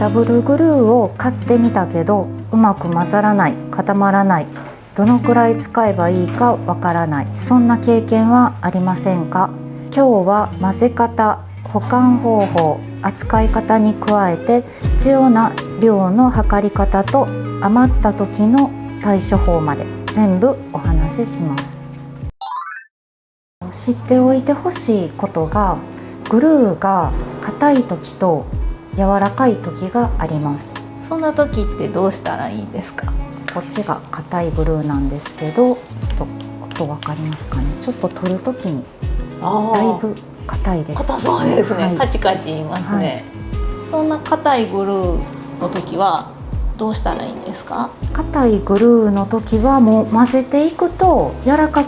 ダブルグルーを買ってみたけどうまく混ざらない、固まらない、どのくらい使えばいいかわからない、そんな経験はありませんか？今日は混ぜ方、保管方法、扱い方に加えて必要な量の測り方と余った時の対処法まで全部お話しします。知っておいてほしいことが、グルーが硬い時と柔らかい時があります。そんな時ってどうしたらいいんですか？こっちが硬いグルーなんですけど、ちょっと音わかりますかね。ちょっと取る時にだいぶ硬いです。硬そうですね、はい、カチカチ言いますね、はい、そんな硬いグルーの時はどうしたらいいんですか？硬いグルーの時はもう混ぜていくと柔らか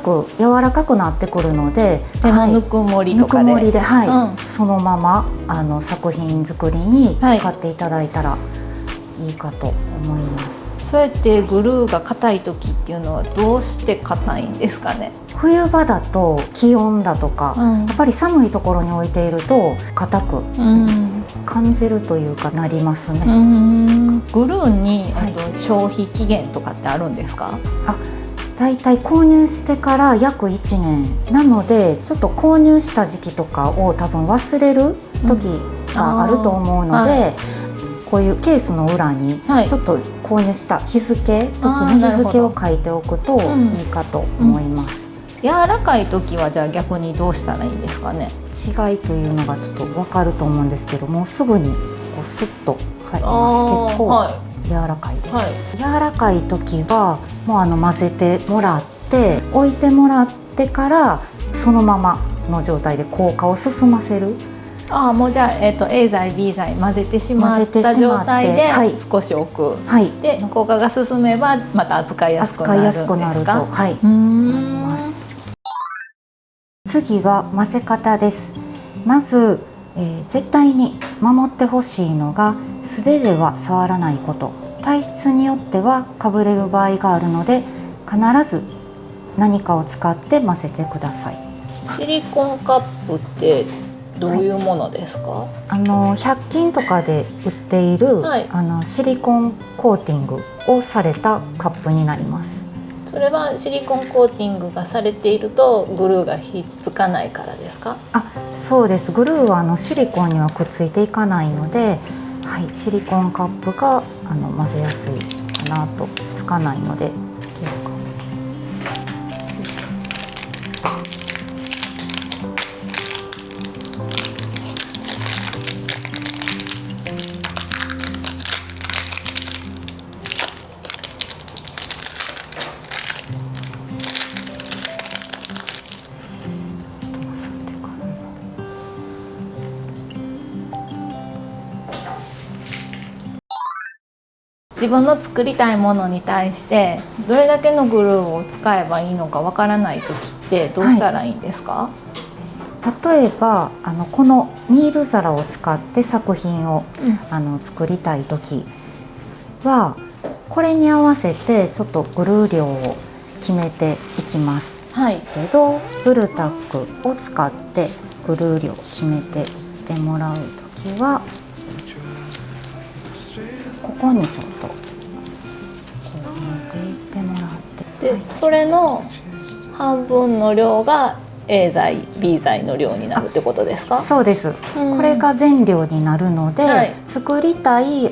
くなってくるので、手のぬくもりとかで、ぬくもりで、そのまま作品作りに使っていただいたらいいかと思います。そうやってグルーが硬い時っていうのはどうして硬いんですかね？冬場だと気温だとか、やっぱり寒いところに置いていると硬く感じるというかなりますね。グルーに、消費期限とかってあるんですか？だいたい購入してから約1年なので、ちょっと購入した時期とかを多分忘れる時があると思うので、こういうケースの裏にちょっと購入した時の日付を書いておくといいかと思います。柔らかい時はじゃあ逆にどうしたらいいんですかね？違いというのがちょっと分かると思うんですけども、すぐにこうスッと入ります。結構柔らかいです、柔らかい時はもう混ぜてもらって置いてもらってから、そのままの状態で硬化を進ませる。もうじゃあ、A 剤 B 剤混ぜてしまった状態で少し置く、で硬化が進めばまた扱いやすくなるんですか？思います。次は混ぜ方です。まず、絶対に守ってほしいのが素手では触らないこと。体質によってはかぶれる場合があるので、必ず何かを使って混ぜてください。シリコンカップってどういうものですか？100均とかで売っている、シリコンコーティングをされたカップになります。それはシリコンコーティングがされているとグルーがひっつかないからですか？そうです。グルーはシリコンにはくっついていかないので、シリコンカップが混ぜやすいかなと、つかないので。自分の作りたいものに対してどれだけのグルーを使えばいいのかわからない時ってどうしたらいいんですか？例えばこのミール皿を使って作品を、作りたい時はこれに合わせてちょっとグルー量を決めていきます、けどブルタックを使ってグルー量を決めていってもらう時は、ここにちょっとこう入れていってもらって、で、それの半分の量が A 剤 B 剤の量になるってことですか？そうです、これが全量になるので、作りたいグル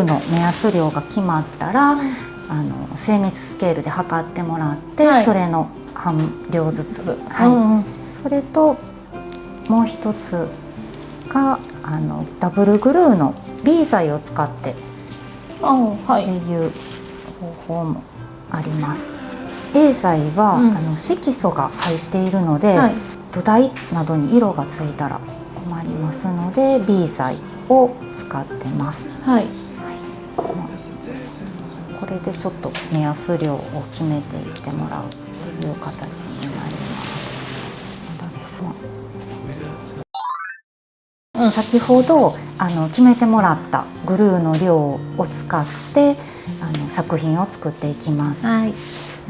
ーの目安量が決まったら、精密スケールで測ってもらって、それの半量ずつ、それともう一つがダブルグルーの B 剤を使ってっていう方法もあります。A 剤は、色素が入っているので、土台などに色がついたら困りますので B 剤を使ってます。これでちょっと目安量を決めていってもらうという形になります。先ほど決めてもらったグルーの量を使って作品を作っていきます。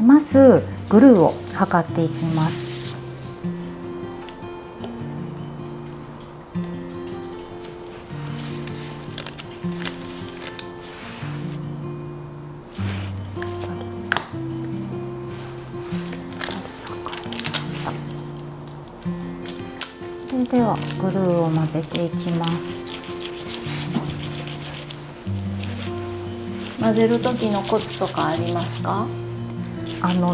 まずグルーを測っていきます。ではグルーを混ぜていきます。混ぜる時のコツとかありますか？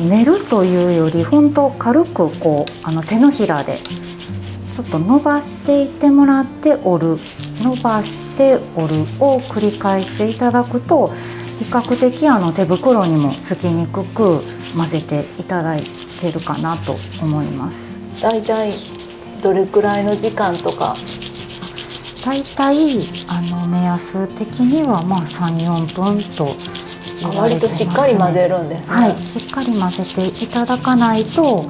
練るというより本当軽くこう手のひらでちょっと伸ばしていってもらって折る、伸ばして折るを繰り返していただくと比較的手袋にもつきにくく混ぜていただけるかなと思います。だいたいどれくらいの時間とか？だいたい目安的には3、4分と言われてますね。割としっかり混ぜるんですね。はい、しっかり混ぜていただかないと、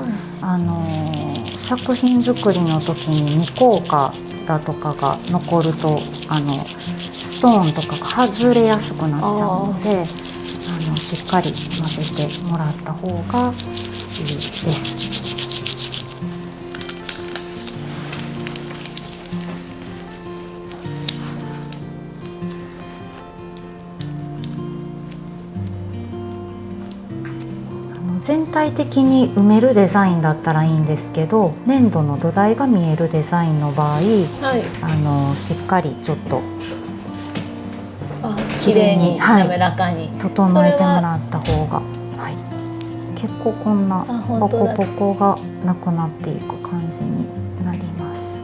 作品作りの時に未硬化だとかが残るとストーンとかが外れやすくなっちゃうのでしっかり混ぜてもらった方がいいです。全体的に埋めるデザインだったらいいんですけど、粘土の土台が見えるデザインの場合、はい、しっかりちょっと綺麗に滑らかに、整えてもらった方が、はい、結構こんなボコボコがなくなっていく感じになります。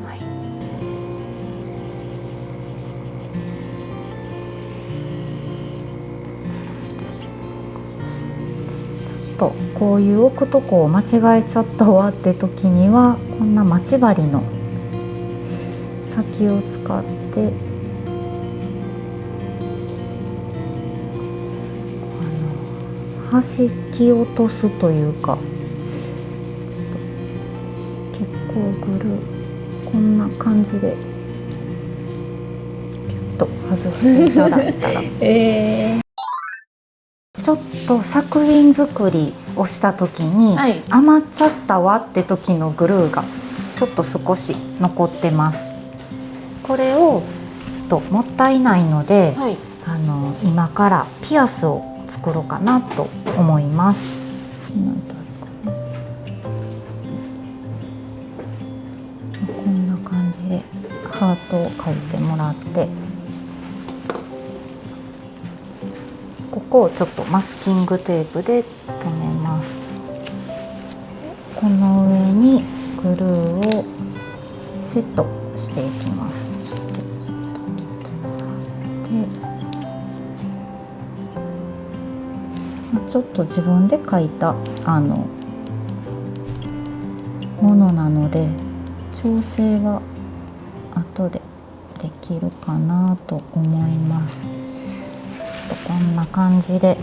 はい、こういう置くとこを間違えちゃったわって時にはこんな待ち針の先を使って端き落とすというか、ちょっと結構ぐるこんな感じでキュッと外していただいたらちょっと作品作りをした時に、はい、余っちゃったわって時のグルーがちょっと少し残ってます。これをちょっともったいないので、はい、今からピアスを作ろうかなと思います。こんな感じでハートを描いてもらって、ここをちょっとマスキングテープで留めます。この上にグルーをセットしていきます。ちょっと止めてもらって、ちょっと自分で描いたものなので調整は後でできるかなと思います。こんな感じで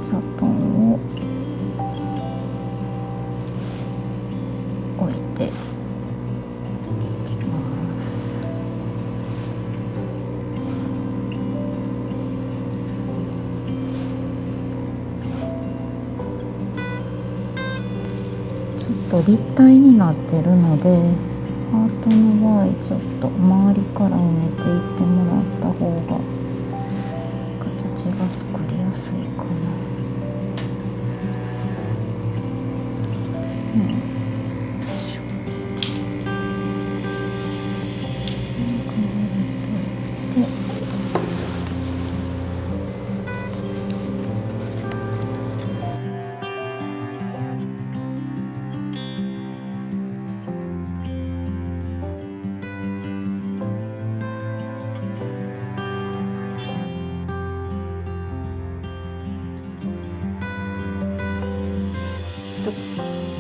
チャトンを置いていきます。ちょっと立体になってるのでハートの場合ちょっと周りから埋めていってもらった方が形が作りやすいかな。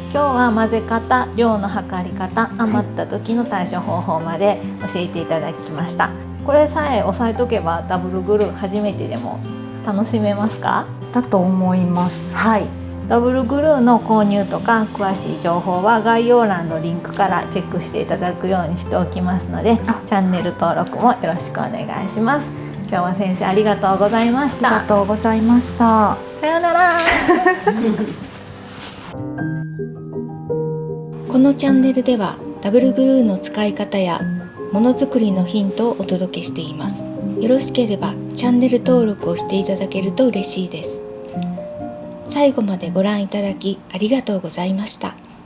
今日は混ぜ方、量の測り方、余った時の対処方法まで教えていただきました。これさえ押さえとけばダブルグルー初めてでも楽しめますか？だと思います。はい。ダブルグルーの購入とか詳しい情報は概要欄のリンクからチェックしていただくようにしておきますので、チャンネル登録もよろしくお願いします。今日は先生ありがとうございました。ありがとうございました。さようなら。このチャンネルではダブルグルーの使い方やものづくりのヒントをお届けしています。よろしければチャンネル登録をしていただけると嬉しいです。最後までご覧いただきありがとうございました。